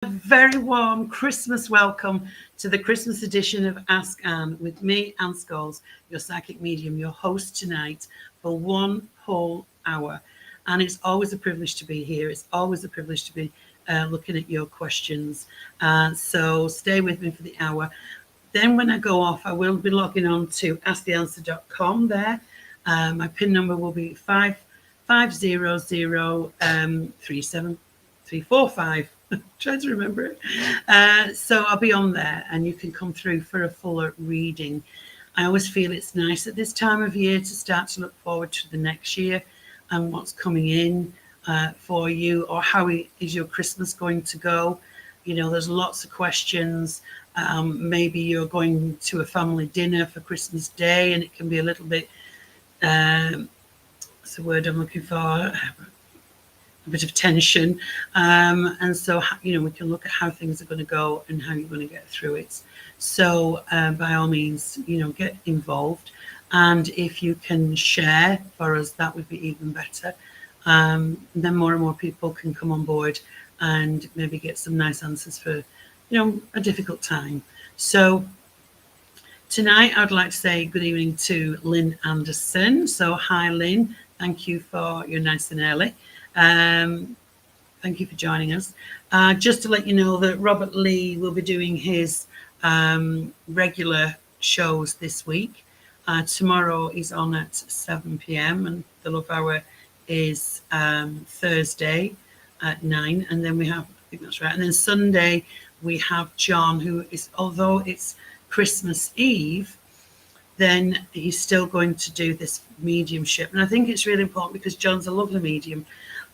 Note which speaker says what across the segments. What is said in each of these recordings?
Speaker 1: Very warm Christmas welcome to the Christmas edition of Ask Anne with me, Anne Scholes, your psychic medium, your host tonight for one whole hour. And it's always a privilege to be here. It's always a privilege to be looking at your questions. So stay with me for the hour. Then when I go off, I will be logging on to asktheanswer.com there. My PIN number will be 550037345. Trying to remember it. So I'll be on there and you can come through for a fuller reading. I always feel it's nice at this time of year to start to look forward to the next year and what's coming in for you, or how is your Christmas going to go. You know, there's lots of questions. Maybe you're going to a family dinner for Christmas Day and it can be a little bit, what's the word I'm looking for? A bit of tension, and so we can look at how things are going to go and how you're going to get through it. So by all means, get involved, and if you can share for us, that would be even better. Then more and more people can come on board and maybe get some nice answers for a difficult time. So tonight I'd like to say good evening to Lynn Anderson. So hi Lynn, thank you for your nice and early. Thank you for joining us. Just to let you know that Robert Lee will be doing his regular shows this week. Tomorrow is on at 7 p.m. and the Love Hour is Thursday at 9. And then we have, I think that's right. And then Sunday we have John, who is, although it's Christmas Eve, then he's still going to do this mediumship. And I think it's really important because John's a lovely medium.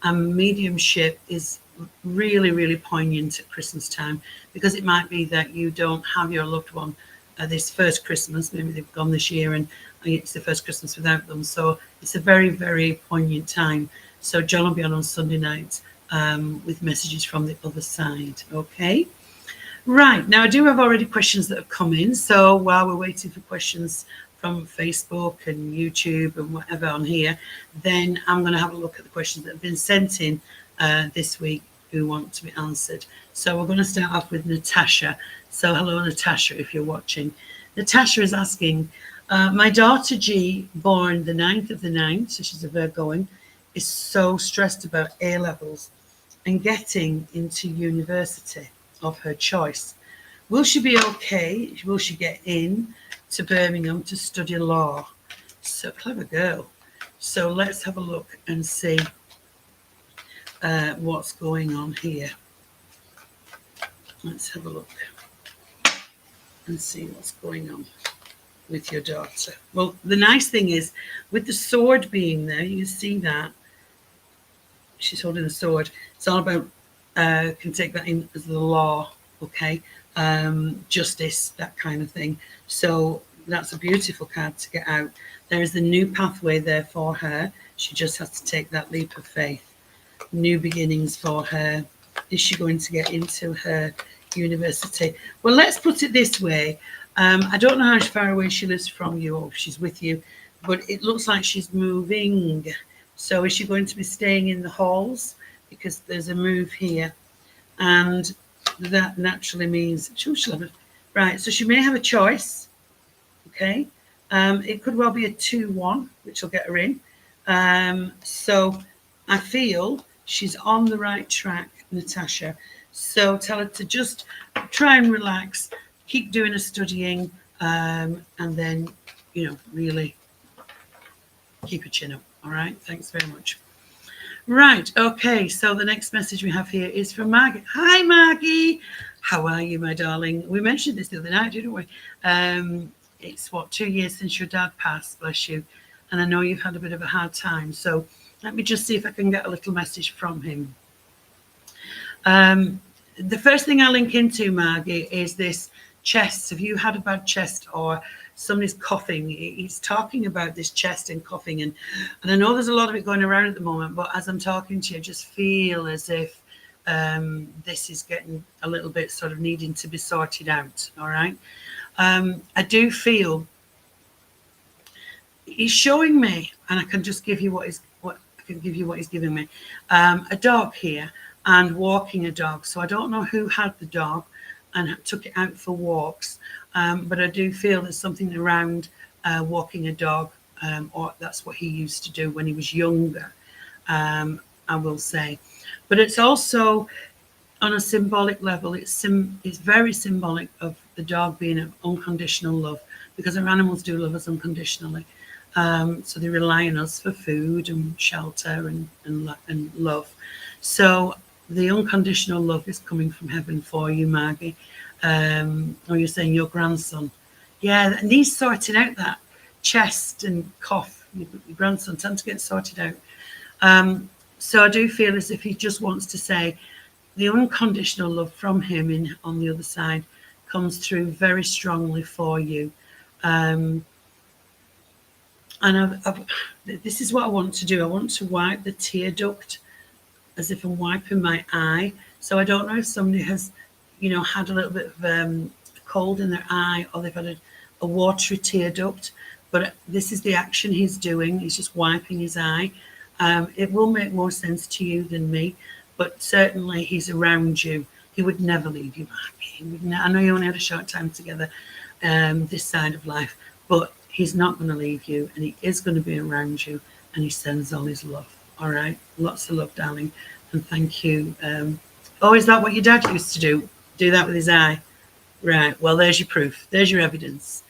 Speaker 1: Mediumship is really, really poignant at Christmas time, because it might be that you don't have your loved one this first Christmas. Maybe they've gone this year and it's the first Christmas without them. So it's a very, very poignant time. So John will be on Sunday night with messages from the other side. Okay. Right. Now, I do have already questions that have come in. So while we're waiting for questions from Facebook and YouTube and whatever on here, then I'm going to have a look at the questions that have been sent in this week who want to be answered. So we're going to start off with Natasha. So hello, Natasha, if you're watching. Natasha is asking, my daughter G, born the 9th of the 9th, so she's a Virgoing, is so stressed about A levels and getting into university of her choice. Will she be okay? Will she get in to Birmingham to study law? So clever girl. So let's have a look and see what's going on here. Let's have a look and see what's going on with your daughter. Well, the nice thing is, with the sword being there, you can see that she's holding the sword. It's all about, can take that in as the law, okay? Justice, that kind of thing. So that's a beautiful card to get out. There is the new pathway there for her. She just has to take that leap of faith. New beginnings for her. Is she going to get into her university? Well, let's put it this way. I don't know how far away she lives from you or if she's with you, but it looks like she's moving. So is she going to be staying in the halls? Because there's a move here. And that naturally means she'll have it. Right, so she may have a choice. Okay. It could well be a 2-1, which will get her in. So I feel she's on the right track, Natasha. So tell her to just try and relax, keep doing her studying, and then, really keep your chin up. All right. Thanks very much. Right. Okay. So the next message we have here is from Maggie. Hi, Maggie. How are you, my darling? We mentioned this the other night, didn't we? It's 2 years since your dad passed, bless you. And I know you've had a bit of a hard time. So let me just see if I can get a little message from him. The first thing I link into, Maggie, is this chest. Have you had a bad chest or somebody's coughing? He's talking about this chest and coughing. And I know there's a lot of it going around at the moment, but as I'm talking to you, I just feel as if this is getting a little bit sort of needing to be sorted out. All right. I do feel he's showing me, and I can just give you what he's giving me. A dog here, and walking a dog. So I don't know who had the dog and took it out for walks, but I do feel there's something around walking a dog, or that's what he used to do when he was younger, I will say. But it's also on a symbolic level, it's very symbolic of the dog being of unconditional love, because our animals do love us unconditionally. So they rely on us for food and shelter and love. So the unconditional love is coming from heaven for you, Margie. Or you're saying your grandson. Yeah, and he's sorting out that chest and cough. Your grandson tends to get sorted out. So I do feel as if he just wants to say the unconditional love from him on the other side comes through very strongly for you. And this is what I want to do. I want to wipe the tear duct as if I'm wiping my eye. So I don't know if somebody has, had a little bit of cold in their eye, or they've had a watery tear duct. But this is the action he's doing. He's just wiping his eye. It will make more sense to you than me, but certainly he's around you. He would never leave you, Mark. I know you only had a short time together this side of life, but he's not going to leave you, and he is going to be around you, and he sends all his love. All right? Lots of love, darling, and thank you. Is that what your dad used to do? Do that with his eye? Right. Well, there's your proof. There's your evidence,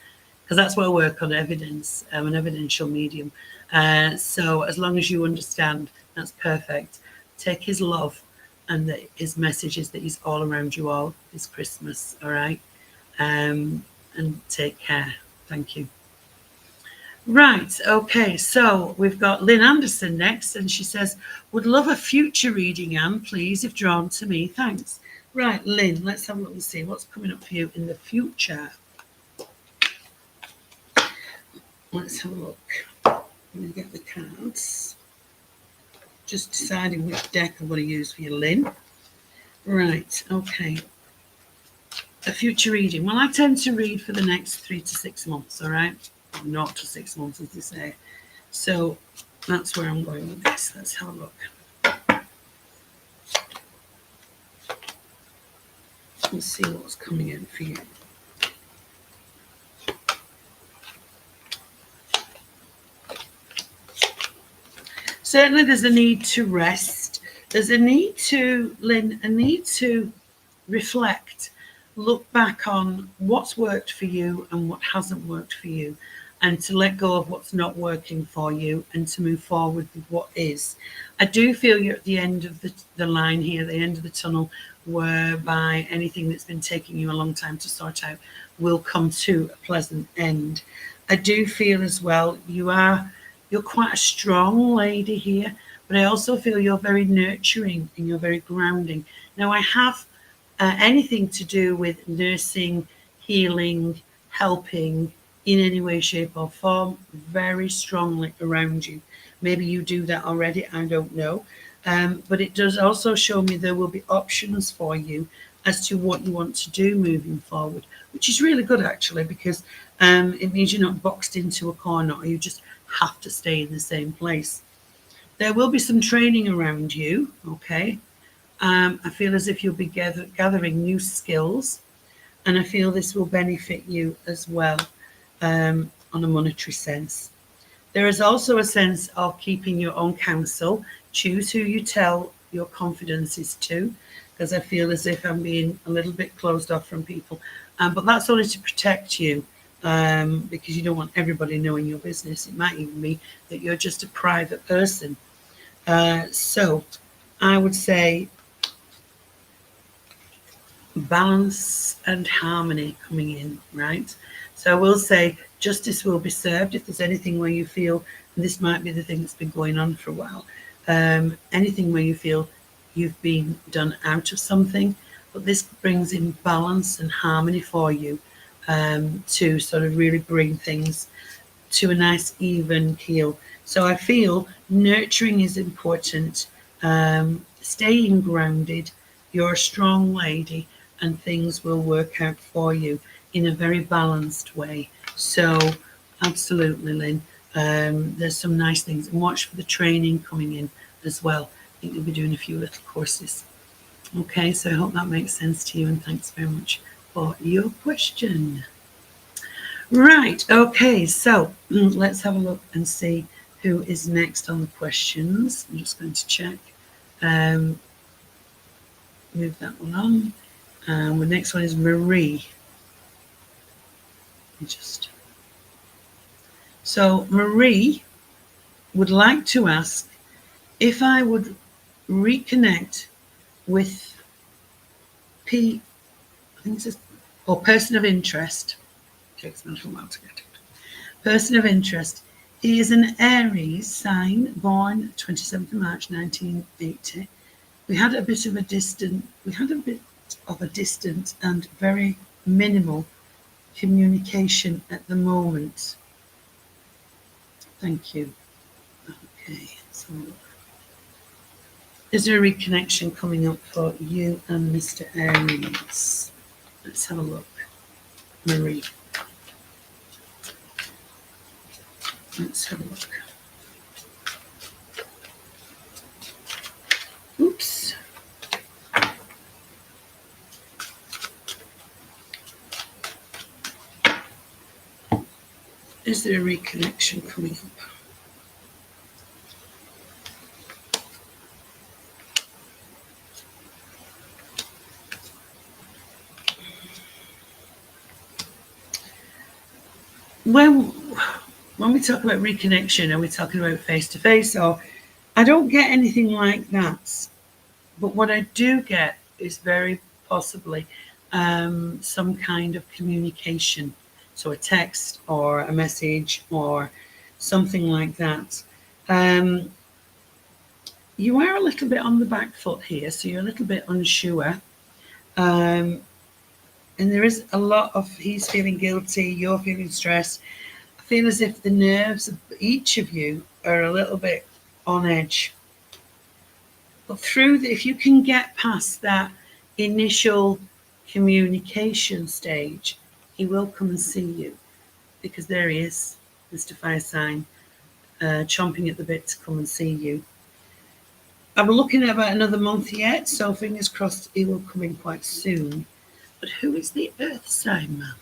Speaker 1: because that's what I work on, evidence. I'm an evidential medium. So as long as you understand, that's perfect. Take his love and his message is that he's all around you all this Christmas, all right? And take care. Thank you. Right, okay, so we've got Lynn Anderson next, and she says, would love a future reading, Anne, please, if drawn to me. Thanks. Right, Lynn, let's have a look and see what's coming up for you in the future. Let's have a look. I'm going to get the cards. Just deciding which deck I'm going to use for you, Lynn. Right, okay. A future reading. Well, I tend to read for the next 3 to 6 months, all right? Not to 6 months, as they say. So that's where I'm going with this. Let's have a look. Let's see what's coming in for you. Certainly there's a need to rest. There's a need to, Lynn, reflect, look back on what's worked for you and what hasn't worked for you, and to let go of what's not working for you and to move forward with what is. I do feel you're at the end of the line here, the end of the tunnel, whereby anything that's been taking you a long time to sort out will come to a pleasant end. I do feel as well you're quite a strong lady here, but I also feel you're very nurturing and you're very grounding. Now, I have anything to do with nursing, healing, helping in any way, shape, or form very strongly around you. Maybe you do that already, I don't know. But it does also show me there will be options for you as to what you want to do moving forward, which is really good, actually, because it means you're not boxed into a corner or you just have to stay in the same place. There will be some training around you, okay? I feel as if you'll be gathering new skills, and I feel this will benefit you as well on a monetary sense. There is also a sense of keeping your own counsel. Choose who you tell your confidences to, because I feel as if I'm being a little bit closed off from people. But that's only to protect you, because you don't want everybody knowing your business. It might even be that you're just a private person. So I would say balance and harmony coming in, right? So I will say justice will be served if there's anything where you feel, and this might be the thing that's been going on for a while, anything where you feel you've been done out of something, but this brings in balance and harmony for you, to sort of really bring things to a nice even keel. So I feel nurturing is important, staying grounded, you're a strong lady, and things will work out for you in a very balanced way. So absolutely, Lynn, there's some nice things, and watch for the training coming in as well. I think you'll be doing a few little courses. Okay, so I hope that makes sense to you, and thanks very much for your question. Right, okay, so let's have a look and see who is next on the questions. I'm just going to check. Um, move that one on. The next one is Marie. So Marie would like to ask if I would reconnect with P, I think it's or person of interest. Takes me a little while to get it. Person of interest. He is an Aries sign, born 27th of March 1980. We had a bit of a distant and very minimal communication at the moment. Thank you. Okay, so is there a reconnection coming up for you and Mr. Aries? Let's have a look. Marie. Let's have a look. Oops. Is there a reconnection coming up? When we talk about reconnection, are we talking about face-to-face, or I don't get anything like that. But what I do get is very possibly some kind of communication. So a text or a message or something like that. You are a little bit on the back foot here, so you're a little bit unsure. And there is a lot of, he's feeling guilty, you're feeling stressed. I feel as if the nerves of each of you are a little bit on edge. But if you can get past that initial communication stage, he will come and see you, because there he is, Mr. Fire Sign, chomping at the bit to come and see you. I'm looking at about another month yet, so fingers crossed he will come in quite soon. But who is the Earth Sign man?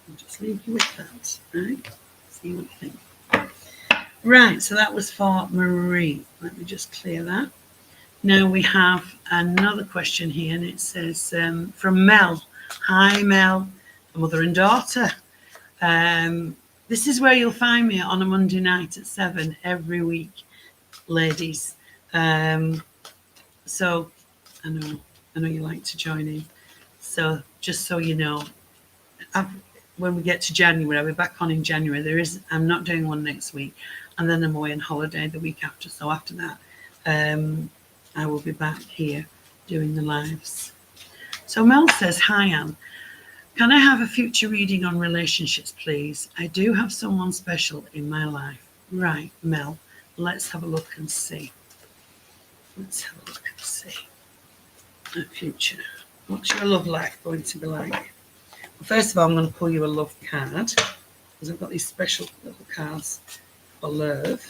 Speaker 1: I'll just leave you with that, right? See what you think. Right, so that was for Marie. Let me just clear that. Now we have another question here, and it says from Mel. Hi, Mel, mother and daughter. This is where you'll find me on a Monday night at 7 every week, ladies. So I know you like to join in. So just so you know, when we get to January, I'll be back on in January. I'm not doing one next week, and then I'm away on holiday the week after. So after that, I will be back here doing the lives. So Mel says, hi, Anne. Can I have a future reading on relationships, please? I do have someone special in my life. Right, Mel, let's have a look and see. Let's have a look and see. A future. What's your love life going to be like? Well, first of all, I'm going to pull you a love card, because I've got these special little cards for love.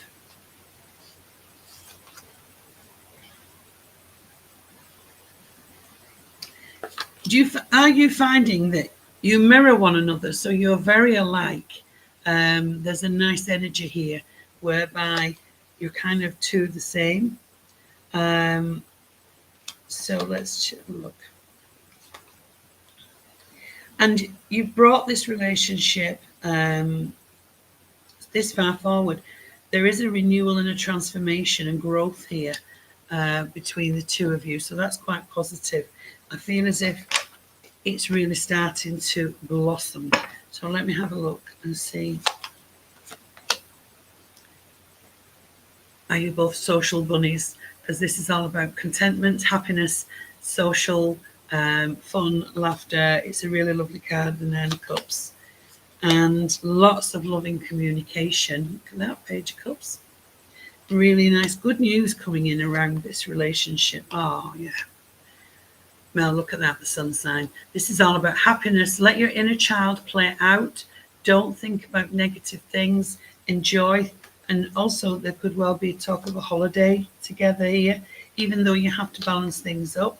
Speaker 1: Are you finding that you mirror one another, so you're very alike? There's a nice energy here whereby you're kind of two the same. So let's have a look. And you've brought this relationship this far forward. There is a renewal and a transformation and growth here between the two of you. So that's quite positive. I feel as if it's really starting to blossom. So let me have a look and see. Are you both social bunnies? Because this is all about contentment, happiness, social, fun, laughter. It's a really lovely card, the Nine of Cups. And lots of loving communication. Look at that, Page of Cups. Really nice, good news coming in around this relationship. Oh, yeah. Mel, look at that, the sun sign. This is all about happiness. Let your inner child play out. Don't think about negative things. Enjoy. And also, there could well be talk of a holiday together here, even though you have to balance things up.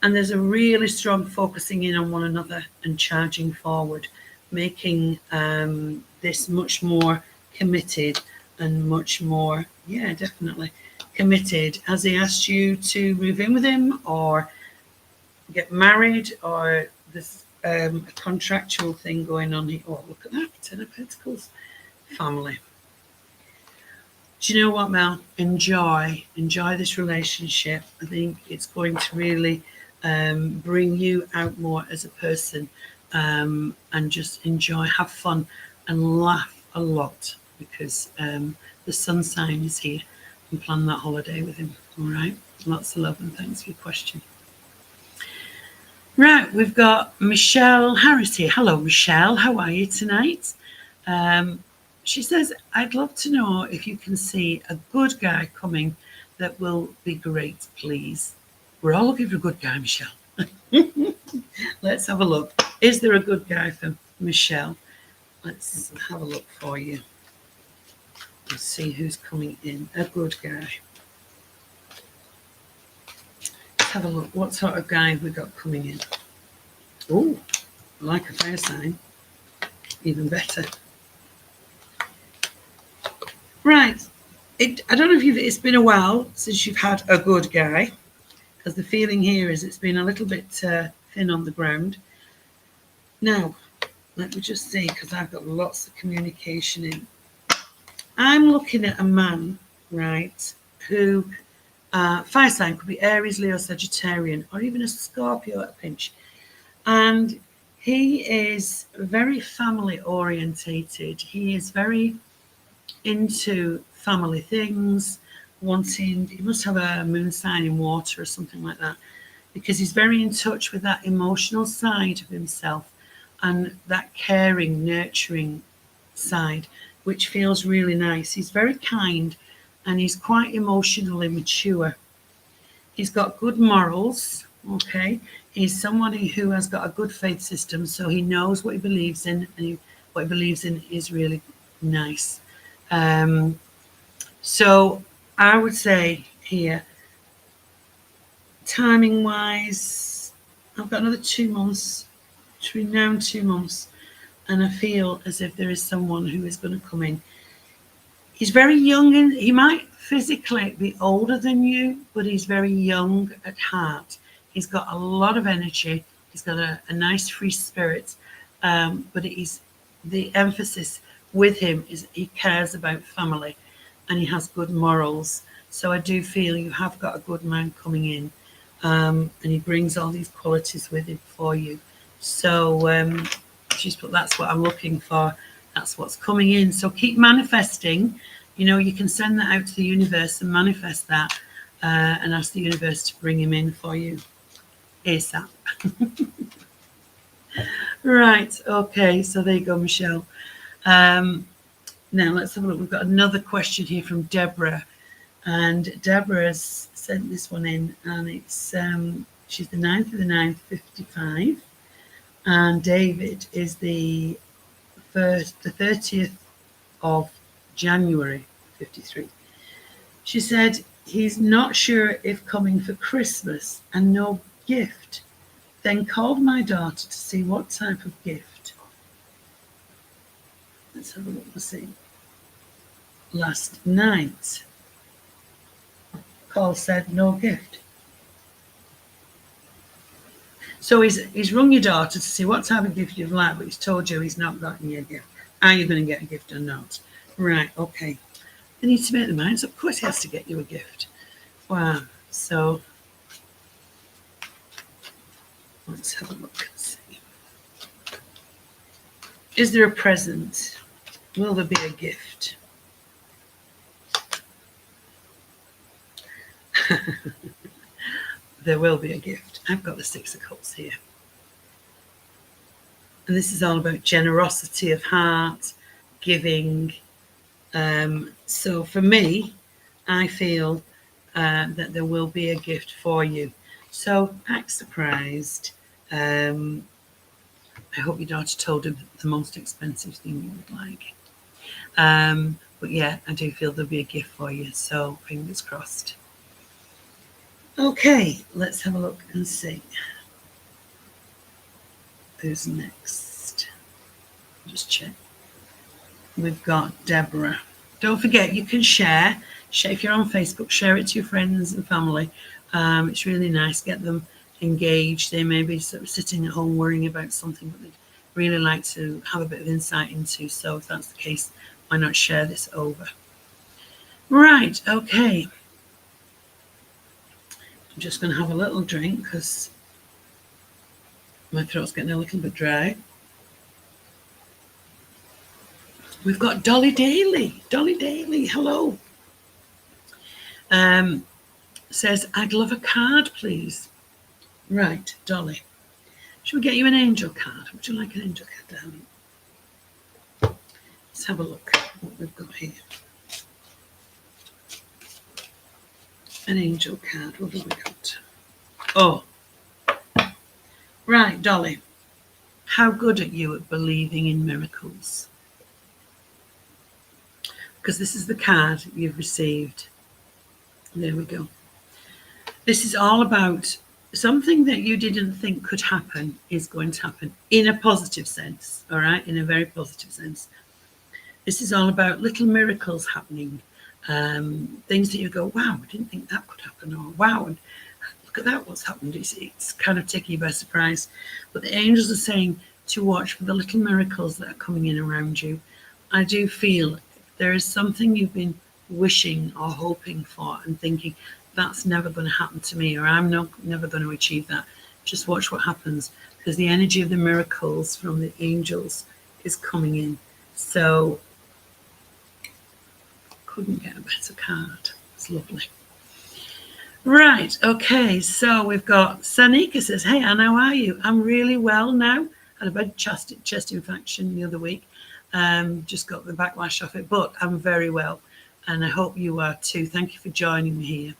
Speaker 1: And there's a really strong focusing in on one another and charging forward, making this much more committed and much more, yeah, definitely committed. Has he asked you to move in with him or get married, or there's a contractual thing going on here? Oh, look at that, Ten of Pentacles, family. Do you know what, Mel? Enjoy this relationship. I think it's going to really bring you out more as a person, and just enjoy, have fun, and laugh a lot, because the sun sign is here, and plan that holiday with him. All right, lots of love and thanks for your question. Right, we've got Michelle Harris here. Hello, Michelle. How are you tonight? She says, I'd love to know if you can see a good guy coming that will be great, please. We're all looking for a good guy, Michelle. Let's have a look. Is there a good guy for Michelle? Let's have a look for you. Let's see who's coming in. A good guy. Let's have a look. What sort of guy have we got coming in? Oh, like a fire sign. Even better. Right. I don't know if it's been a while since you've had a good guy, because the feeling here is it's been a little bit thin on the ground. Now, let me just see, because I've got lots of communication in. I'm looking at a man, right, who, fire sign, could be Aries, Leo, Sagittarian, or even a Scorpio at a pinch. And he is very family orientated. He is very into family things, he must have a moon sign in water or something like that, because he's very in touch with that emotional side of himself and that caring, nurturing side, which feels really nice. He's very kind and he's quite emotionally mature. He's got good morals, okay? He's somebody who has got a good faith system, so he knows what he believes in, and what he believes in is really nice. So I would say here, timing wise, I've got another 2 months, between now and 2 months, and I feel as if there is someone who is going to come in. He's very young, and he might physically be older than you, but he's very young at heart. He's got a lot of energy. He's got a nice free spirit, but the emphasis with him is he cares about family and he has good morals. So I do feel you have got a good man coming in, and he brings all these qualities with him for you. So she's put, that's what I'm looking for. That's what's coming in. So keep manifesting. You know, you can send that out to the universe and manifest that, and ask the universe to bring him in for you ASAP. Right. Okay. So there you go, Michelle. Now let's have a look. We've got another question here from Deborah, and Deborah has sent this one in, and it's she's the 9th of the 9th, 55, and David is the 30th of January, 53. She said he's not sure if coming for Christmas and no gift. Then called my daughter to see what type of gift. Let's have a look and see. Last night, call said no gift. So he's rung your daughter to see what type of gift you'd like, but he's told you he's not gotten you a gift. Are you going to get a gift or not? Right, okay. They need to make their minds up. Of course he has to get you a gift. Wow. So let's have a look and see. Is there a present? Will there be a gift? There will be a gift. I've got the 6 of Cups here. And this is all about generosity of heart, giving. So for me, I feel that there will be a gift for you. So act surprised. I hope your daughter told him the most expensive thing you would like. But yeah, I do feel there'll be a gift for you. So fingers crossed. Okay, let's have a look and see who's next. Just check. We've got Deborah. Don't forget, you can share. If you're on Facebook, share it to your friends and family. It's really nice. Get them engaged. They may be sort of sitting at home worrying about something that they'd really like to have a bit of insight into. So if that's the case, why not share this over? Right, okay. I'm just going to have a little drink because my throat's getting a little bit dry. We've got Dolly Daly. Dolly Daly, hello. Says, I'd love a card, please. Right, Dolly. Should we get you an angel card? Would you like an angel card, darling? Let's have a look what we've got here. An angel card. What have we got? Oh. Right, Dolly. How good are you at believing in miracles? Because this is the card you've received. There we go. This is all about something that you didn't think could happen is going to happen in a positive sense, all right? In a very positive sense. This is all about little miracles happening, things that you go, wow, I didn't think that could happen, or wow, and look at that, what's happened. It's kind of taking you by surprise. But the angels are saying to watch for the little miracles that are coming in around you. I do feel there is something you've been wishing or hoping for and thinking, that's never going to happen to me, or I'm never going to achieve that. Just watch what happens, because the energy of the miracles from the angels is coming in. So, couldn't get a better card. It's lovely. Right, okay, so we've got Sanika says, hey Anne, how are you? I'm really well now. Had a bad chest infection the other week. Just got the backlash off it, but I'm very well. And I hope you are too. Thank you for joining me here.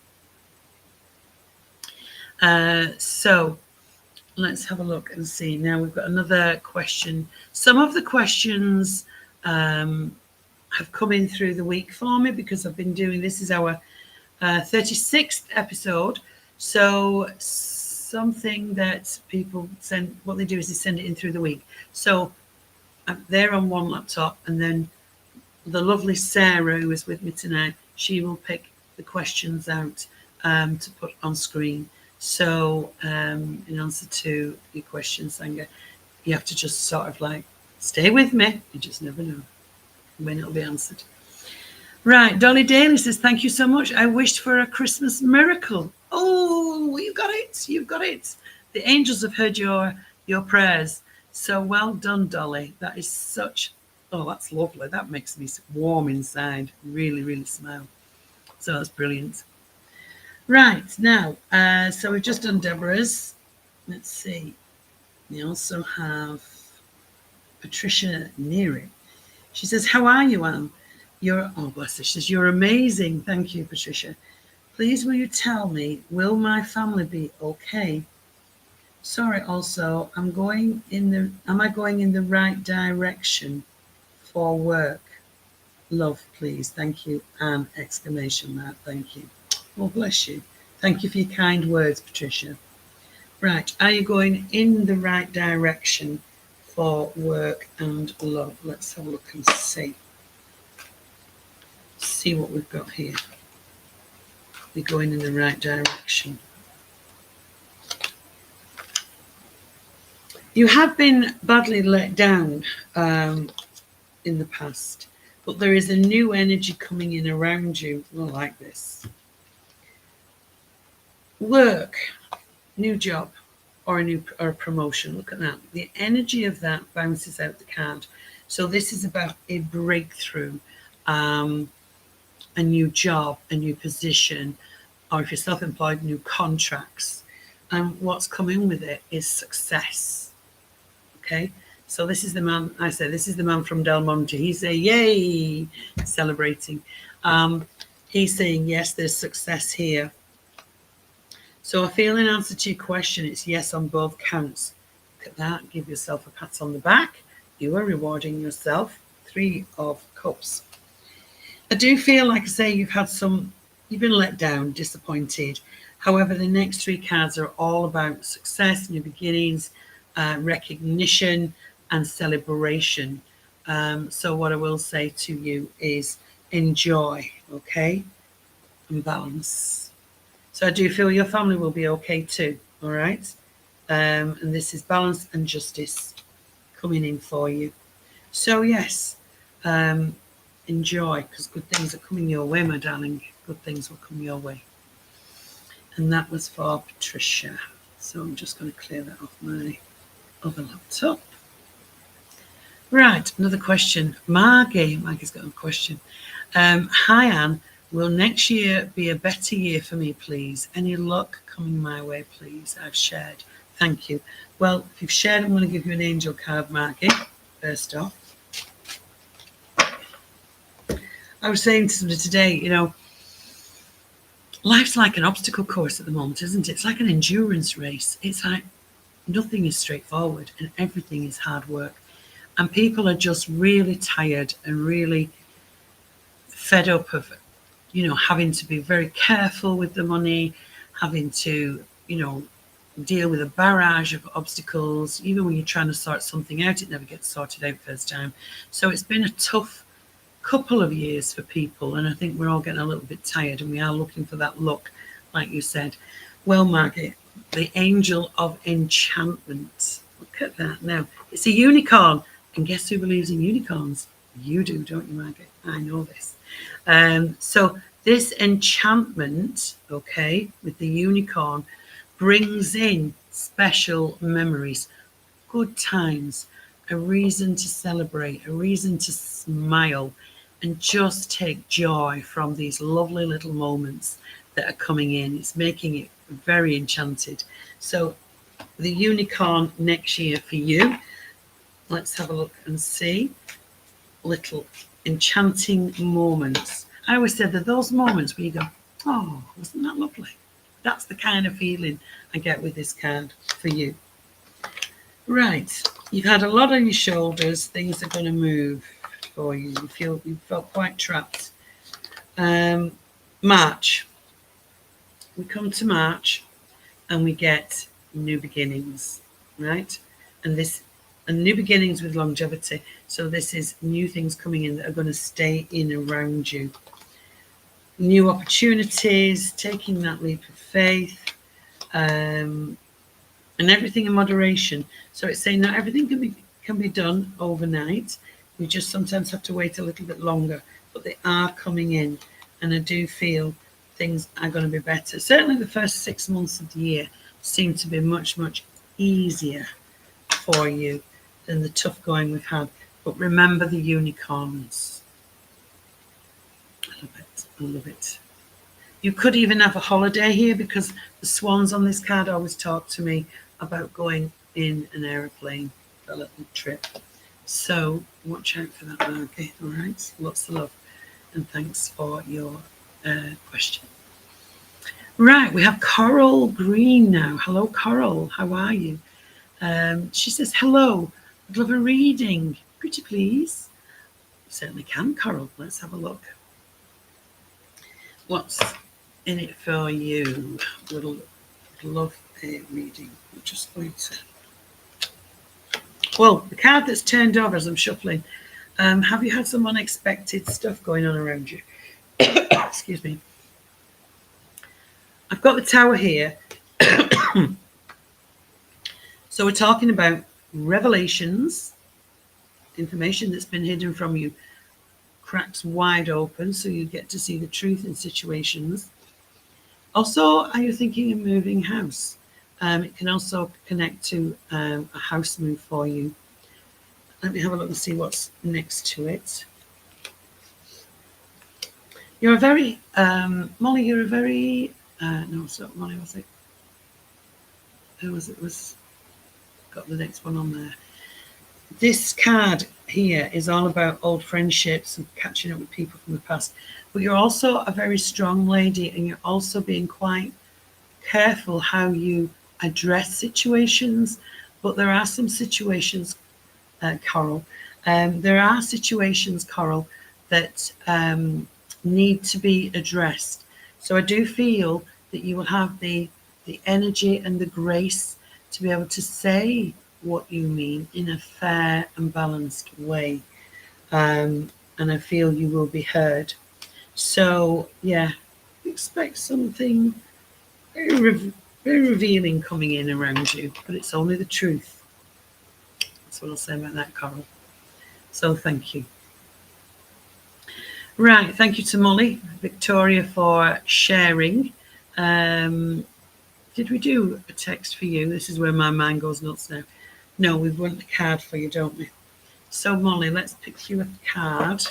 Speaker 1: So let's have a look and see. Now we've got another question. Some of the questions have come in through the week for me because I've been doing, this is our 36th episode. So something that people send, what they do is they send it in through the week. So they're on one laptop, and then the lovely Sarah, who is with me tonight, she will pick the questions out to put on screen. So in answer to your question, Sanga, you have to just sort of like stay with me. You just never know when it'll be answered. Right, Dolly Daly says, thank you so much. I wished for a Christmas miracle. Oh, you got it. You've got it. The angels have heard your prayers. So well done, Dolly. That is such, oh, that's lovely. That makes me warm inside. Really, really smile. So that's brilliant. Right, now, so we've just done Deborah's. Let's see. We also have Patricia Neary. She says, how are you, Anne? Oh, bless her. She says, you're amazing. Thank you, Patricia. Please, will you tell me, will my family be okay? Sorry, also, am I going in the right direction for work? Love, please. Thank you, Anne, exclamation mark. Thank you. Oh, bless you. Thank you for your kind words, Patricia. Right, are you going in the right direction for work and love? Let's have a look and see. See what we've got here. We're going in the right direction. You have been badly let down in the past, but there is a new energy coming in around you. I like this. Work, new job, or a promotion. Look at that. The energy of that bounces out the card. So this is about a breakthrough, a new job, a new position, or if you're self-employed, new contracts. And what's coming with it is success. Okay, so this is the man, this is the man from Del Monte. He's saying, yay, celebrating. He's saying, yes, there's success here. So I feel in answer to your question, it's yes on both counts. Look at that, give yourself a pat on the back. You are rewarding yourself. 3 of Cups. I do feel, like I say, you've been let down, disappointed. However, the next three cards are all about success, new beginnings, recognition, and celebration. So what I will say to you is enjoy, okay, and balance. So I do feel your family will be okay too, all right? And this is balance and justice coming in for you. So yes, enjoy, because good things are coming your way, my darling. Good things will come your way. And that was for Patricia. So I'm just going to clear that off my other laptop. Right, another question. Maggie's got a question. Hi, Anne. Will next year be a better year for me, please? Any luck coming my way, please? I've shared. Thank you. Well, if you've shared, I'm going to give you an angel card, Maggie, first off. I was saying to somebody today, you know, life's like an obstacle course at the moment, isn't it? It's like an endurance race. It's like nothing is straightforward and everything is hard work. And people are just really tired and really fed up of, you know, having to be very careful with the money, having to, you know, deal with a barrage of obstacles. Even when you're trying to sort something out, it never gets sorted out first time. So it's been a tough couple of years for people, and I think we're all getting a little bit tired, and we are looking for that luck, like you said. Well, Margaret, the angel of enchantment. Look at that now. It's a unicorn. And guess who believes in unicorns? You do, don't you, Margaret? I know this. So this enchantment, okay, with the unicorn, brings in special memories, good times, a reason to celebrate, a reason to smile, and just take joy from these lovely little moments that are coming in. It's making it very enchanted. So the unicorn next year for you. Let's have a look and see. Little enchanting moments. I always said that those moments where you go, oh, wasn't that lovely? That's the kind of feeling I get with this card for you. Right, you've had a lot on your shoulders. Things are going to move for you. You felt quite trapped. March. We come to March and we get new beginnings, right? And new beginnings with longevity. So this is new things coming in that are going to stay in around you. New opportunities, taking that leap of faith, and everything in moderation. So it's saying not everything can be done overnight. You just sometimes have to wait a little bit longer, but they are coming in, and I do feel things are going to be better. Certainly the first 6 months of the year seem to be much, much easier for you than the tough going we've had. But remember the unicorns. I love it. I love it. You could even have a holiday here, because the swans on this card always talk to me about going in an aeroplane for a little trip. So watch out for that, Margie. All right. Lots of love. And thanks for your question. Right. We have Coral Green now. Hello, Coral. How are you? She says, hello. I'd love a reading. Pretty please. You certainly can, Coral. Let's have a look. What's in it for you? Would love a reading. I'm just going to. Well, the card that's turned over as I'm shuffling. Have you had some unexpected stuff going on around you? Excuse me. I've got the Tower here. So we're talking about revelations, information that's been hidden from you cracks wide open, so you get to see the truth in situations. Also, are you thinking of moving house? It can also connect to a house move for you. Let me have a look and see what's next to it. You're a very, Molly, you're a very, no, it's not Molly, was it? Who was it? Was got the next one on there. This card here is all about old friendships and catching up with people from the past. But you're also a very strong lady, and you're also being quite careful how you address situations. But there are some situations, Coral. There are situations, Coral, that need to be addressed. So I do feel that you will have the energy and the grace to be able to say what you mean in a fair and balanced way. And I feel you will be heard. So, yeah, expect something very revealing coming in around you, but it's only the truth. That's what I'll say about that, Coral. So, thank you. Right, thank you to Molly, Victoria, for sharing. Did we do a text for you? This is where my mind goes nuts now. No, we want a card for you, don't we? So, Molly, let's pick you a card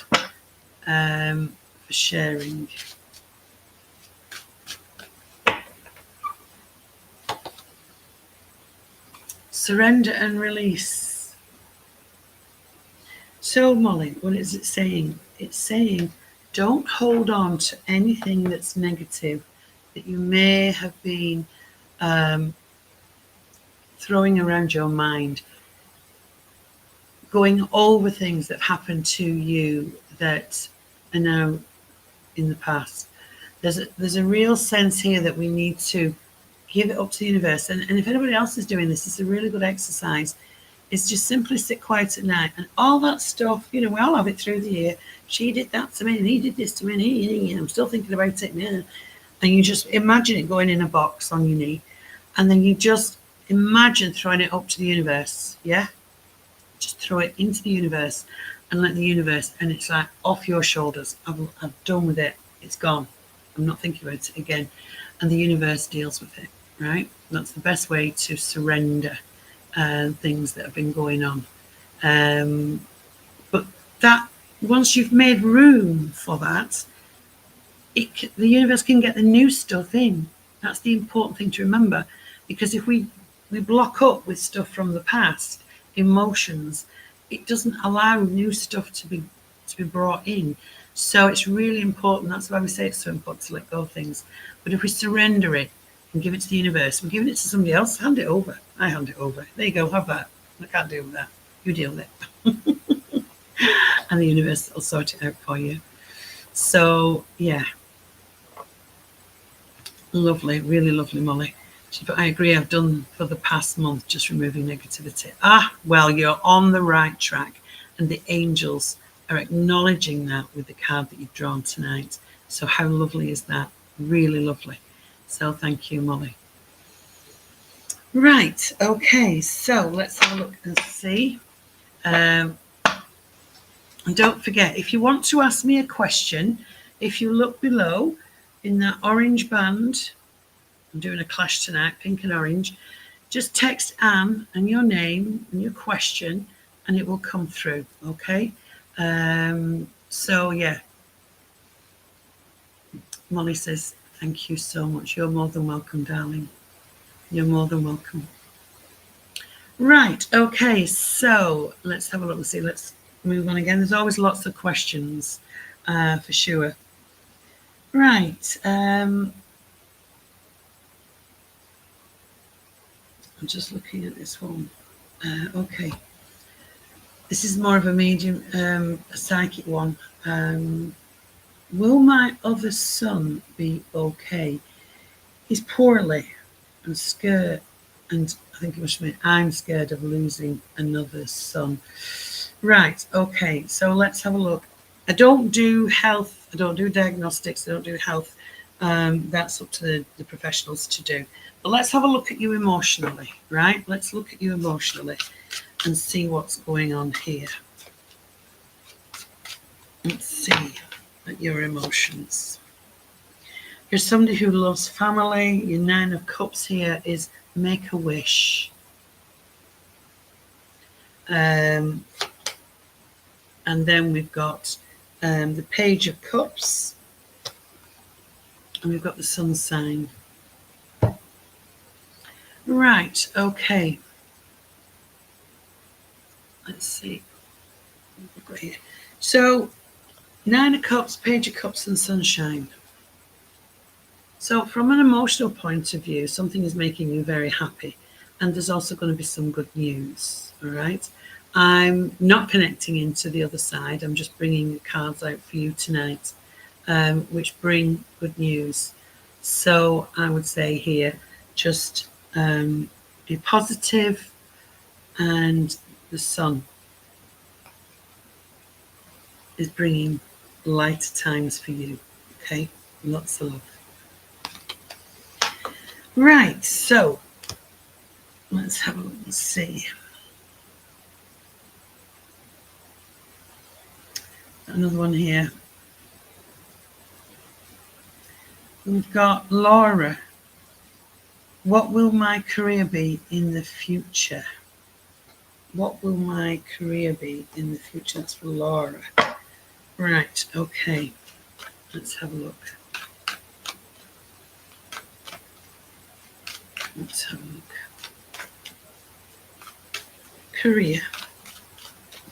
Speaker 1: for sharing. Surrender and release. So, Molly, what is it saying? It's saying don't hold on to anything that's negative that you may have been throwing around your mind, going over things that happened to you that are now in the past. There's a real sense here that we need to give it up to the universe. And if anybody else is doing this, it's a really good exercise. It's just simply sit quiet at night and all that stuff, we all have it through the year. She did that to me and he did this to me and I'm still thinking about it now. And you just imagine it going in a box on your knee. And then you just imagine throwing it up to the universe. Yeah? Just throw it into the universe and let the universe, and it's like off your shoulders. I'm done with it. It's gone. I'm not thinking about it again. And the universe deals with it, right? That's the best way to surrender things that have been going on. But that once you've made room for that, the universe can get the new stuff in. That's the important thing to remember, because if we block up with stuff from the past, emotions, it doesn't allow new stuff to be brought in. So it's really important. That's why we say it's so important to let go of things. But if we surrender it and give it to the universe, we're giving it to somebody else. Hand it over. I hand it over. There you go. Have that. I can't deal with that. You deal with it. And the universe will sort it out for you. So yeah, lovely, really lovely, Molly. But I agree, I've done for the past month just removing negativity. Well, you're on the right track, and the angels are acknowledging that with the card that you've drawn tonight. So how lovely is that? Really lovely. So thank you, Molly. Right, okay, so let's have a look and see. And don't forget, if you want to ask me a question, if you look below in that orange band, I'm doing a clash tonight, pink and orange. Just text Anne and your name and your question, and it will come through, okay? So, yeah. Molly says, thank you so much. You're more than welcome, darling. You're more than welcome. Right, okay, so let's have a look and see. Let's move on again. There's always lots of questions, for sure. Right. I'm just looking at this one. Okay. This is more of a medium, a psychic one. Will my other son be okay? He's poorly and scared, and I think it must mean I'm scared of losing another son. Right, okay, so let's have a look. I don't do health, I don't do diagnostics, I don't do health. That's up to the professionals to do. But let's have a look at you emotionally, right? Let's look at you emotionally and see what's going on here. Let's see at your emotions. You're somebody who loves family. Your 9 of Cups here is make a wish. And then we've got the Page of Cups. And we've got the Sun sign. Right, okay. Let's see. So, 9 of Cups, Page of Cups, and Sunshine. So, from an emotional point of view, something is making you very happy. And there's also going to be some good news, all right? I'm not connecting into the other side. I'm just bringing the cards out for you tonight, which bring good news. So I would say here, just be positive, and the sun is bringing lighter times for you. Okay, lots of love. Right, so let's have a look and see. Another one here. We've got Laura. What will my career be in the future? What will my career be in the future? That's for Laura. Right, okay. Let's have a look. Let's have a look. Career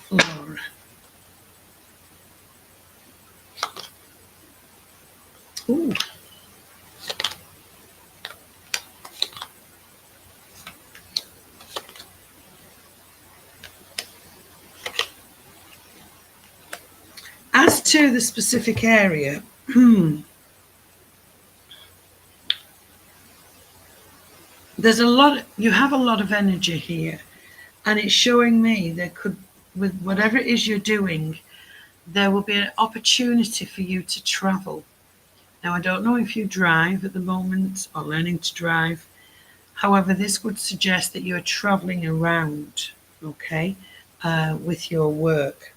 Speaker 1: for Laura. Ooh. As to the specific area, there's a lot, you have a lot of energy here, and it's showing me there could, with whatever it is you're doing, there will be an opportunity for you to travel. Now, I don't know if you drive at the moment or learning to drive. However, this would suggest that you're traveling around, okay, with your work.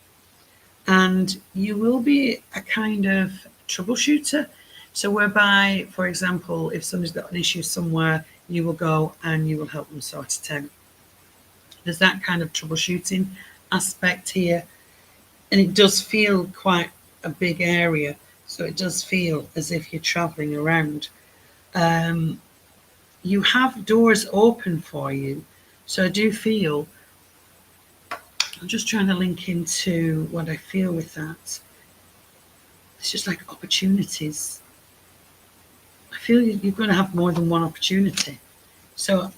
Speaker 1: And you will be a kind of troubleshooter. So whereby, for example, if somebody's got an issue somewhere, you will go and you will help them sort it out. There's that kind of troubleshooting aspect here. And it does feel quite a big area. So it does feel as if you're traveling around. You have doors open for you. So I do feel, I'm just trying to link into what I feel with that. It's just like opportunities. I feel you're going to have more than one opportunity. So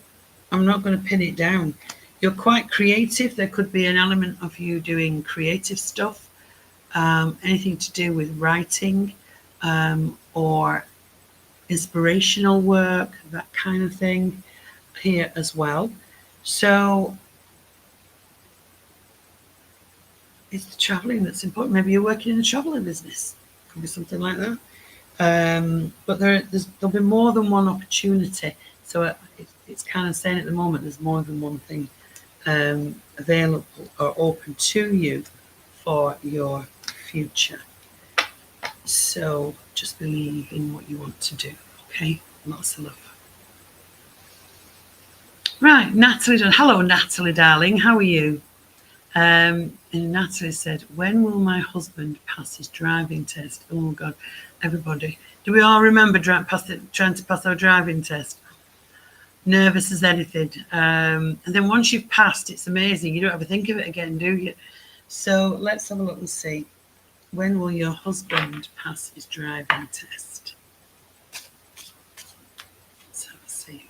Speaker 1: I'm not going to pin it down. You're quite creative. There could be an element of you doing creative stuff, anything to do with writing or inspirational work, that kind of thing here as well. So it's the traveling that's important. Maybe you're working in a traveling business. Could be something like that. But there'll be more than one opportunity. So it's kind of saying at the moment there's more than one thing available or open to you for your future. So just believe in what you want to do. Okay, lots of love. Right, Natalie. Hello, Natalie, darling. How are you? And Natalie said, when will my husband pass his driving test? Oh, God, everybody. Do we all remember trying to pass our driving test? Nervous as anything. And then once you've passed, it's amazing. You don't ever think of it again, do you? So let's have a look and see. When will your husband pass his driving test? Let's have a see.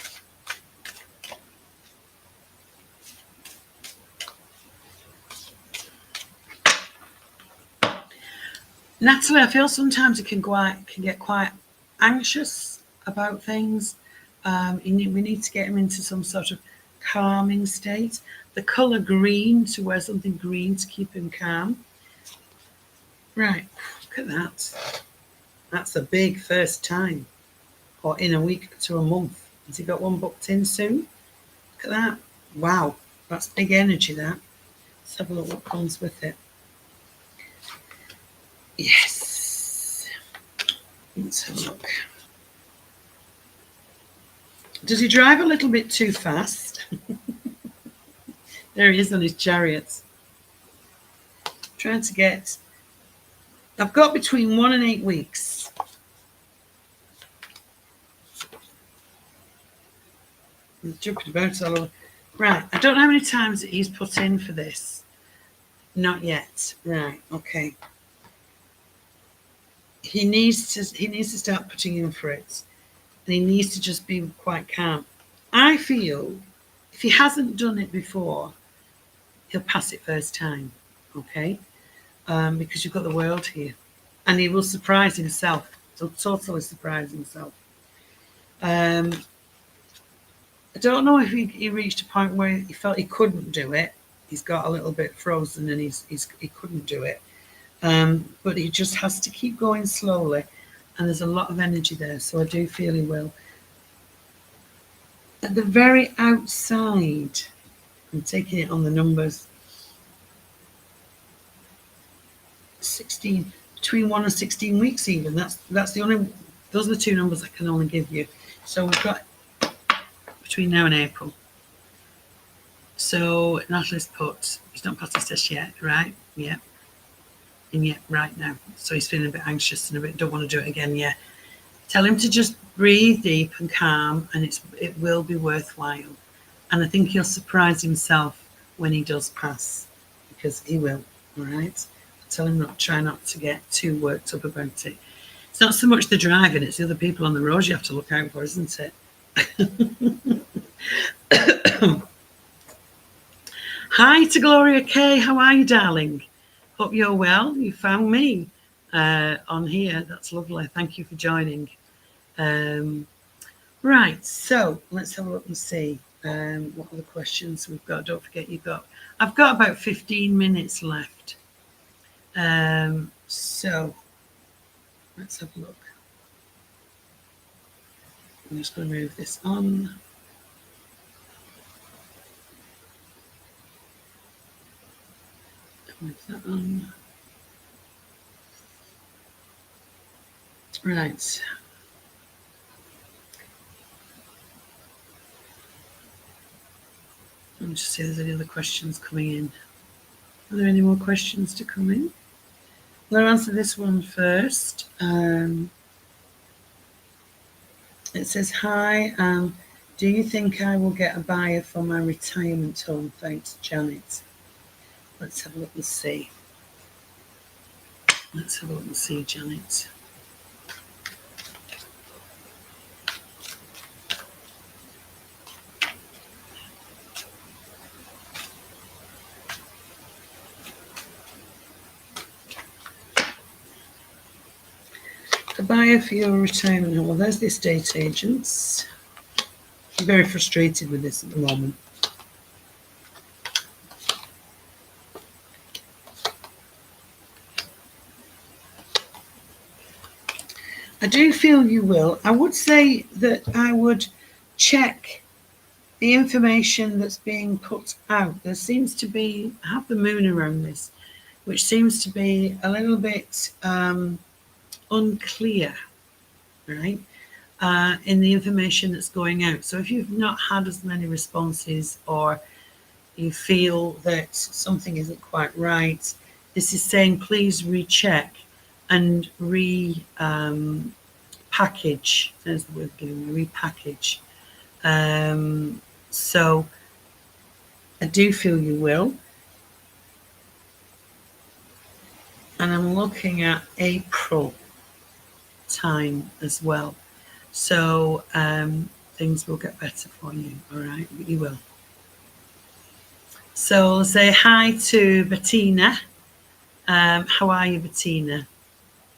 Speaker 1: Natalie, I feel sometimes it can get quite anxious about things. We need to get him into some sort of calming state. The colour green, to wear something green to keep him calm. Right, look at that. That's a big first time. Or in a week to a month. Has he got one booked in soon? Look at that. Wow, that's big energy, that. Let's have a look what comes with it. Yes. Let's have a look. Does he drive a little bit too fast? There he is on his chariots. Trying to get... I've got between 1 and 8 weeks. He's jumping about all over. Right, I don't know how many times that he's put in for this. Not yet. Right, okay. He needs to start putting in for it. And he needs to just be quite calm. I feel if he hasn't done it before, he'll pass it first time, okay? Because you've got the world here. And he will surprise himself. He'll totally surprise himself. I don't know if he reached a point where he felt he couldn't do it. He's got a little bit frozen and he couldn't do it. But he just has to keep going slowly. And there's a lot of energy there, so I do feel he will. At the very outside, I'm taking it on the numbers, 16, between 1 and 16 weeks even. That's the only, those are the two numbers I can only give you. So we've got between now and April. So Natalie's put, he's not passed his test yet, right? Yeah. And yet right now. So he's feeling a bit anxious and a bit, don't want to do it again, yeah. Tell him to just breathe deep and calm, and it will be worthwhile. And I think he'll surprise himself when he does pass, because he will, all right? Tell him try not to get too worked up about it. It's not so much the driving, it's the other people on the road you have to look out for, isn't it? Hi to Gloria K. How are you, darling? Hope you're well. You found me on here. That's lovely. Thank you for joining. Right, so let's have a look and see what other questions we've got. Don't forget I've got about 15 minutes left. So let's have a look. I'm just going to move this on. Move that on. Right. Let me just see if there's any other questions coming in. Are there any more questions to come in? I'm going to answer this one first. It says, hi, do you think I will get a buyer for my retirement home? Thanks, Janet. Let's have a look and see. Let's have a look and see, Janet. A buyer for your retirement home. Well, there's the estate agents. I'm very frustrated with this at the moment. I do feel you will. I would say that I would check the information that's being put out. There seems to be, I have the moon around this, which seems to be a little bit unclear, right, in the information that's going out. So if you've not had as many responses, or you feel that something isn't quite right, this is saying please recheck and package. There's the word given me, repackage. So I do feel you will. And I'm looking at April time as well. So things will get better for you, all right? You will. So I'll say hi to Bettina. How are you, Bettina?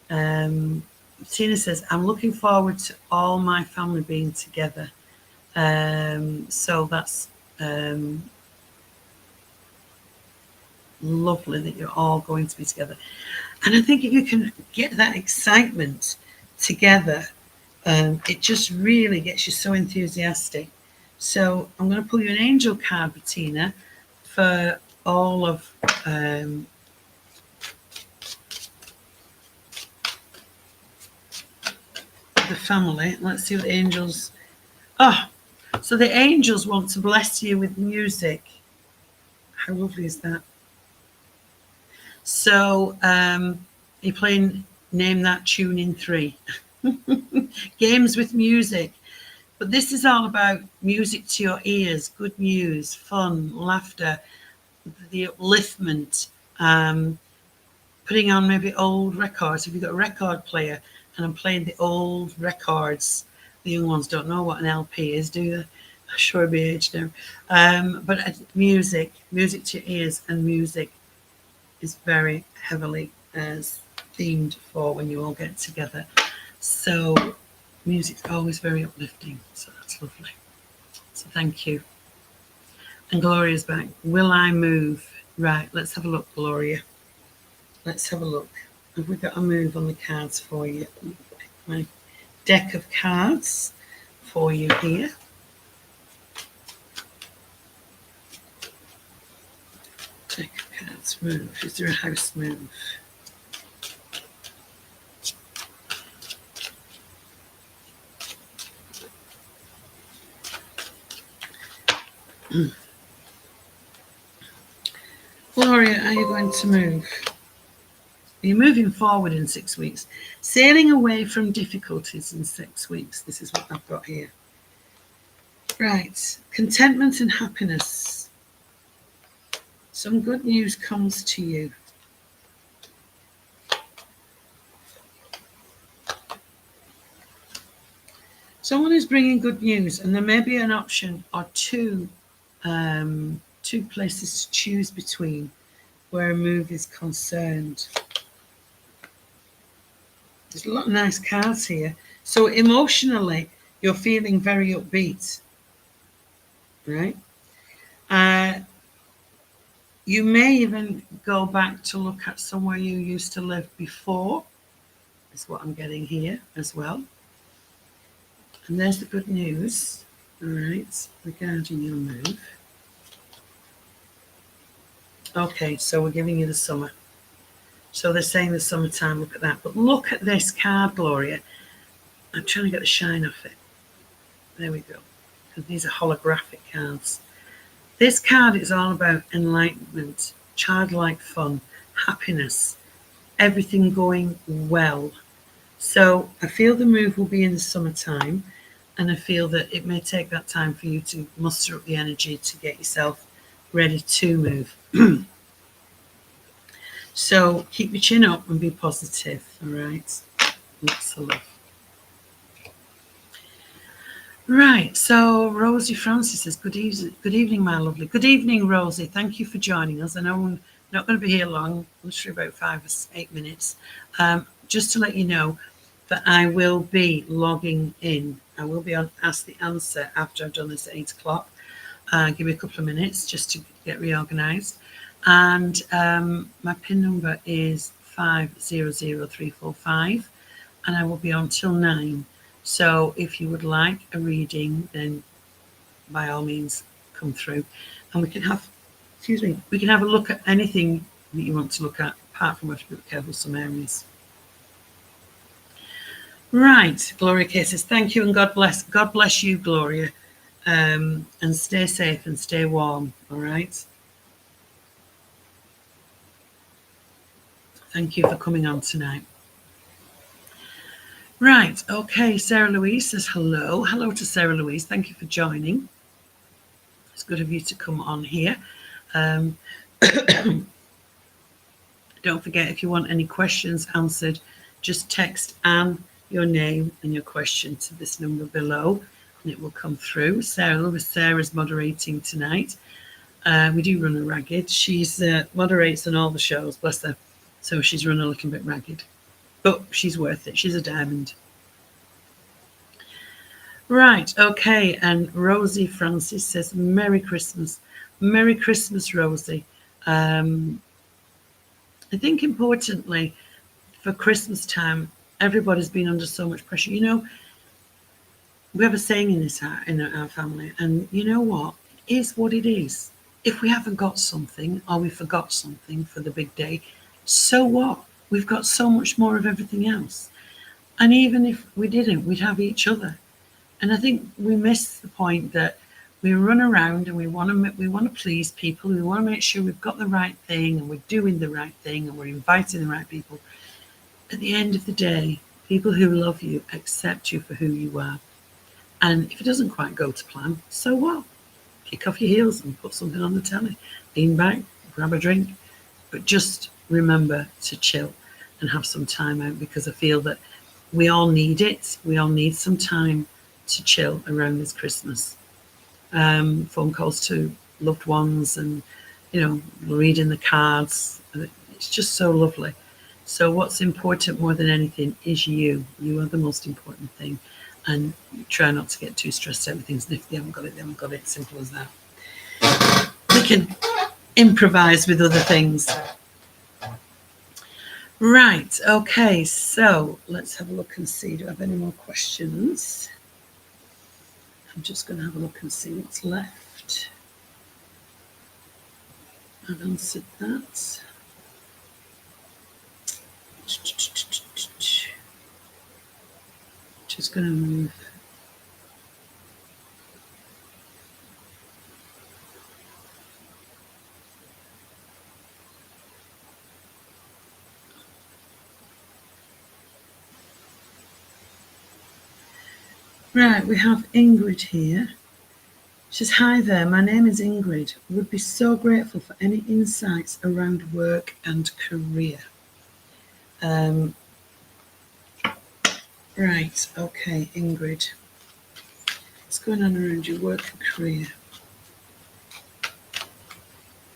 Speaker 1: Bettina says, I'm looking forward to all my family being together. So that's lovely that you're all going to be together. And I think if you can get that excitement together, it just really gets you so enthusiastic. So I'm going to pull you an angel card, Bettina, for all of the family. Let's see what the angels. Oh, so the angels want to bless you with music. How lovely is that? So you're playing Name That Tune in 3. Games with music. But this is all about music to your ears, good news, fun, laughter, the upliftment, putting on maybe old records. If you've got a record player and I'm playing the old records, the young ones don't know what an LP is, do they? I'm sure I'd be aged now. But music to your ears, and music is very heavily themed for when you all get together. So Music's always very uplifting, so that's lovely. So thank you. And Gloria's back. Will I move? Right, let's have a look, Gloria. Let's have a look. Have we got a move on the cards for you? Pick my deck of cards for you here. Deck of cards, move. Is there a house move? Gloria, are you going to move? You're moving forward in 6 weeks. Sailing away from difficulties in 6 weeks. This is what I've got here. Right. Contentment and happiness. Some good news comes to you. Someone is bringing good news, and there may be an option or two places to choose between where a move is concerned. There's a lot of nice cards here. So emotionally, you're feeling very upbeat, right? You may even go back to look at somewhere you used to live before, is what I'm getting here as well. And there's the good news, all right, regarding your move. Okay, so we're giving you the summer. So they're saying the summertime, look at that. But look at this card, Gloria. I'm trying to get the shine off it. There we go. And these are holographic cards. This card is all about enlightenment, childlike fun, happiness, everything going well. So I feel the move will be in the summertime, and I feel that it may take that time for you to muster up the energy to get yourself ready to move. So keep your chin up and be positive, all right? Lots of love. Right, so Rosie Francis says, good evening, my lovely. Good evening, Rosie. Thank you for joining us. I know I'm not going to be here long, literally about 5 or 8 minutes. Just to let you know that I will be logging in. I will be on Ask the Answer after I've done this at 8 o'clock. Give me a couple of minutes just to get reorganised. And my PIN number is 500345, and I will be on till 9. So if you would like a reading, then by all means come through, and we can have, we can have a look at anything that you want to look at, apart from we have to be careful some areas. Right, Gloria K says, thank you and God bless. God bless you, Gloria, and stay safe and stay warm. All right. Thank you for coming on tonight. Right, okay, Sarah Louise says hello. Hello to Sarah Louise. Thank you for joining. It's good of you to come on here. Don't forget, if you want any questions answered, just text Anne your name and your question to this number below, and it will come through. Sarah's moderating tonight. We do run her ragged. She's moderates on all the shows, bless her. So she's run a little bit ragged. But she's worth it. She's a diamond. Right, okay. And Rosie Francis says, Merry Christmas. Merry Christmas, Rosie. I think importantly, for Christmas time, everybody's been under so much pressure. You know, we have a saying in our family, and you know what? It is what it is. If we haven't got something or we forgot something for the big day, so what? We've got so much more of everything else. And even if we didn't, we'd have each other. And I think we miss the point that we run around and we want to please people. We want to make sure we've got the right thing and we're doing the right thing and we're inviting the right people. At the end of the day, people who love you accept you for who you are. And if it doesn't quite go to plan, so what? Kick off your heels and put something on the telly. Lean back, grab a drink. But just remember to chill and have some time out, because I feel that we all need it. We all need some time to chill around this Christmas. Phone calls to loved ones and, you know, reading the cards. It's just so lovely. So what's important more than anything is you. You are the most important thing. and try not to get too stressed out with things. And if they haven't got it, they haven't got it. Simple as that. We can improvise with other things. Right, okay, so let's have a look and see. Do I have any more questions? I'm just going to have a look and see what's left. I've answered that. Just going to move. Right, we have Ingrid here. She says, hi there, my name is Ingrid. Would be so grateful for any insights around work and career. Right, okay, Ingrid. What's going on around your work and career?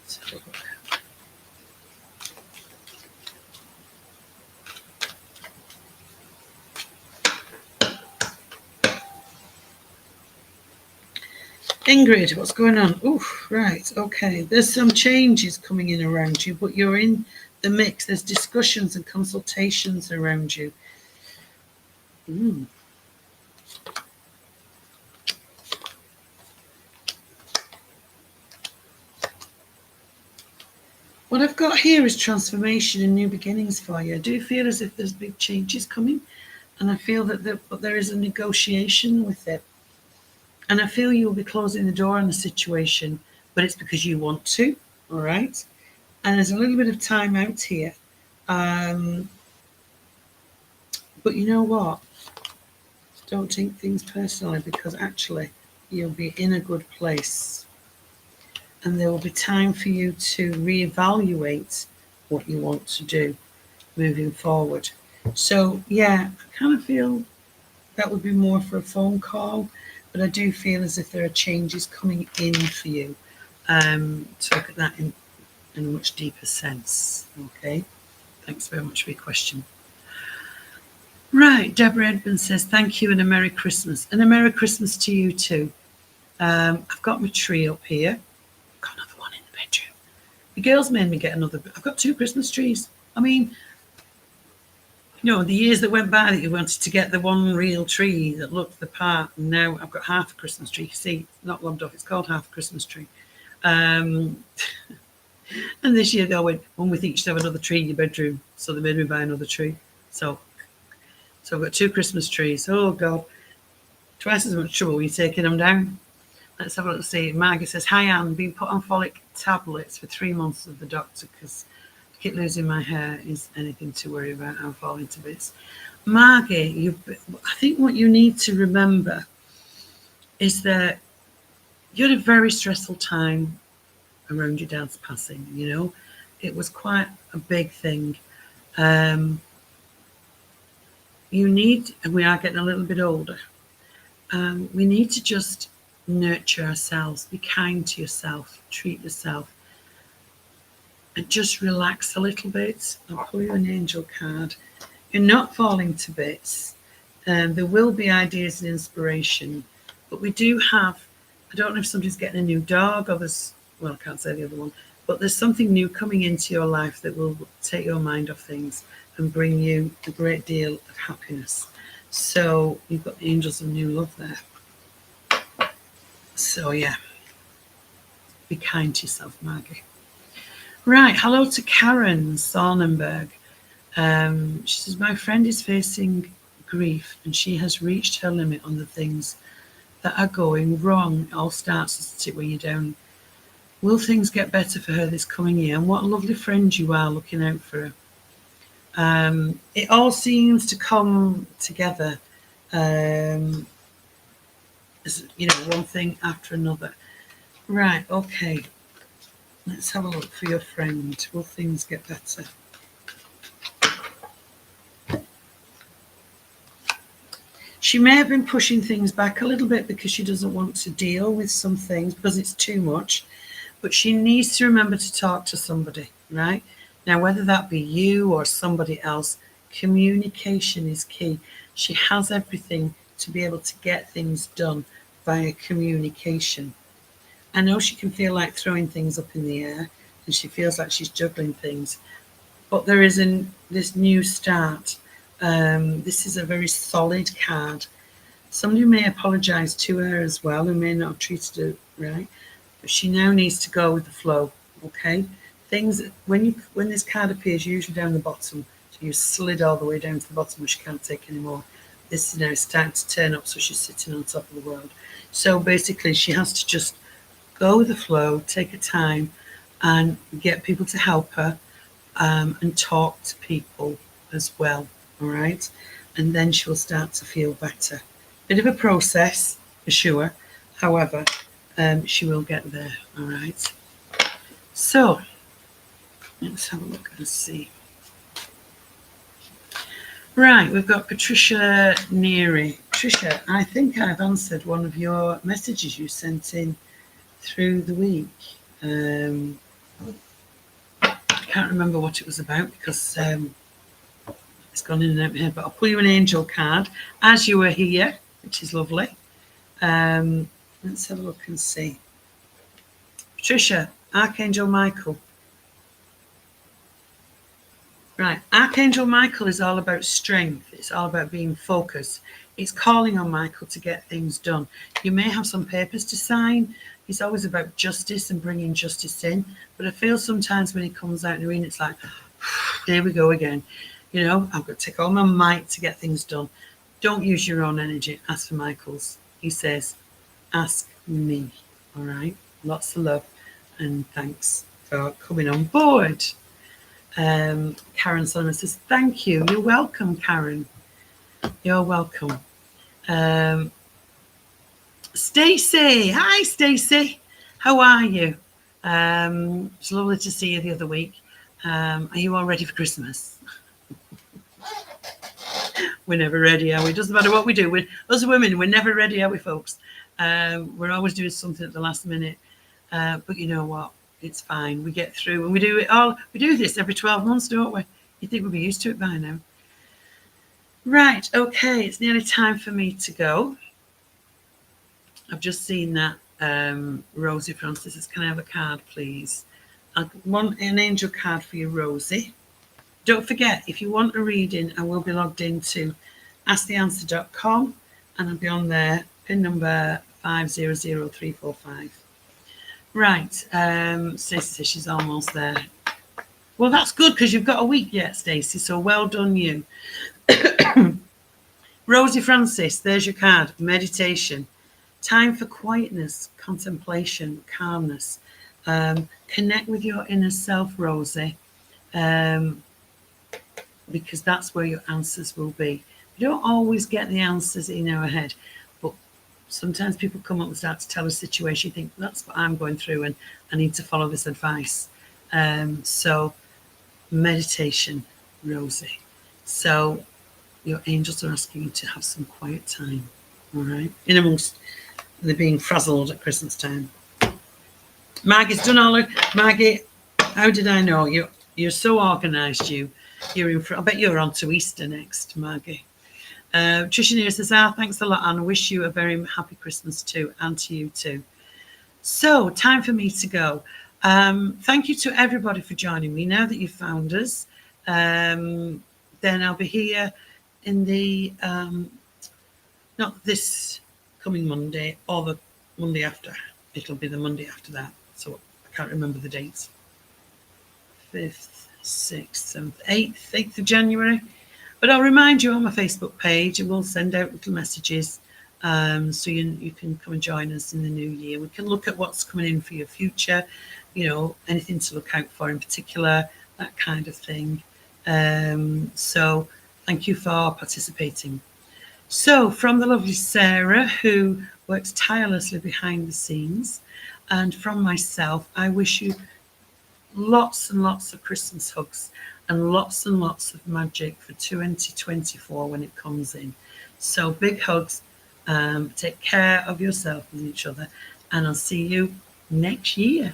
Speaker 1: Let's have a look. Ingrid, what's going on? Oh, right, okay. There's some changes coming in around you, but you're in the mix. There's discussions and consultations around you. What I've got here is transformation and new beginnings for you. I do feel as if there's big changes coming, and I feel that there is a negotiation with it. And I feel you'll be closing the door on the situation, but it's because you want to, all right? And there's a little bit of time out here. But you know what? Don't take things personally, because actually you'll be in a good place. And there will be time for you to reevaluate what you want to do moving forward. So, yeah, I kind of feel that would be more for a phone call, but I do feel as if there are changes coming in for you. To look at that in a much deeper sense. Okay, thanks very much for your question. Right, Deborah Edmond says, thank you and a Merry Christmas. And a Merry Christmas to you too. I've got my tree up here. I've got another one in the bedroom. The girls made me get another. I've got 2 Christmas trees. I mean, you know, the years that went by that you wanted to get the one real tree that looked the part, and now I've got half a Christmas tree. You see, not lobbed off, it's called half a Christmas tree. And this year they all went, one with each to have another tree in your bedroom. So they made me buy another tree. So I've got 2 Christmas trees. Oh, God. Twice as much trouble when you're taking them down. Let's have a look and see. Margie says, hi, Anne. Been put on folic tablets for 3 months with the doctor because I keep losing my hair. Is anything to worry about? I'm falling to bits. Margie, I think what you need to remember is that you had a very stressful time around your dad's passing, you know. It was quite a big thing. You need, and we are getting a little bit older, we need to just nurture ourselves, be kind to yourself, treat yourself, and just relax a little bit. I'll pull you an angel card. You're not falling to bits. There will be ideas and inspiration, but we do have, I don't know if somebody's getting a new dog or there's, well, I can't say the other one, but there's something new coming into your life that will take your mind off things and bring you a great deal of happiness. So you've got the angels of new love there. So yeah, be kind to yourself, Margie. Right, hello to Karen Sonnenberg. She says, my friend is facing grief and she has reached her limit on the things that are going wrong. It all starts to when you're down. Will things get better for her this coming year? And what a lovely friend you are, looking out for her. It all seems to come together, as, you know, one thing after another. Right, okay. Let's have a look for your friend. Will things get better? She may have been pushing things back a little bit because she doesn't want to deal with some things because it's too much. But she needs to remember to talk to somebody, right? Now, whether that be you or somebody else, communication is key. She has everything to be able to get things done via communication. I know she can feel like throwing things up in the air and she feels like she's juggling things, but there is this new start. This is a very solid card. Somebody may apologise to her as well who may not have treated her right, but she now needs to go with the flow. Okay, things when this card appears, usually down the bottom, so you slid all the way down to the bottom where she can't take anymore. This is now starting to turn up, so she's sitting on top of the world. So basically, she has to just go with the flow, take her time, and get people to help her, and talk to people as well. All right, and then she'll start to feel better. Bit of a process for sure. However, she will get there. All right. So let's have a look and see. Right, we've got Patricia Neary. Patricia, I think I've answered one of your messages you sent in through the week. I can't remember what it was about because it's gone in and out of my head, but I'll pull you an angel card as you were here, which is lovely. Let's have a look and see. Patricia, Archangel Michael. Right, Archangel Michael is all about strength. It's all about being focused. It's calling on Michael to get things done. You may have some papers to sign. It's always about justice and bringing justice in. But I feel sometimes when he comes out in the arena, it's like, here we go again. You know, I've got to take all my might to get things done. Don't use your own energy. Ask for Michael's. He says, ask me. All right. Lots of love and thanks for coming on board. Karen Solomon says, thank you. You're welcome, Karen. You're welcome. Stacey. Hi, Stacey. How are you? It's lovely to see you the other week. Are you all ready for Christmas? We're never ready, are we? Doesn't matter what we do. Us women, we're never ready, are we, folks? We're always doing something at the last minute. But you know what? It's fine. We get through and we do it all. We do this every 12 months, don't we? You think we'll be used to it by now. Right. Okay. It's nearly time for me to go. I've just seen that Rosie Francis says, can I have a card, please? I want an angel card for you, Rosie. Don't forget, if you want a reading, I will be logged into asktheanswer.com and I'll be on there, pin number 500345. Right, Stacey says she's almost there. Well, that's good because you've got a week yet, Stacey, so well done you. Rosie Francis, there's your card, meditation. Time for quietness, contemplation, calmness. Connect with your inner self, Rosie, because that's where your answers will be. We don't always get the answers in our head, but sometimes people come up and start to tell a situation, you think, that's what I'm going through and I need to follow this advice. So meditation, Rosie. So your angels are asking you to have some quiet time, all right? In amongst the being frazzled at Christmas time. Maggie's done all of Maggie, how did I know? You're so organised, you're in front. I bet you're on to Easter next, Maggie. Tricia Neer says, thanks a lot, Anne. I wish you a very happy Christmas too, and to you too. So, time for me to go. Thank you to everybody for joining me. Now that you've found us, then I'll be here in the, not this coming Monday or the Monday after. It'll be the Monday after that. So, I can't remember the dates. 5th, 6th, 7th, 8th of January. But I'll remind you on my Facebook page and we'll send out little messages so you can come and join us in the new year. We can look at what's coming in for your future, you know, anything to look out for in particular, that kind of thing. So thank you for participating. So from the lovely Sarah, who works tirelessly behind the scenes, and from myself, I wish you lots and lots of Christmas hugs and lots of magic for 2024 when it comes in. So big hugs, take care of yourself and each other, and I'll see you next year.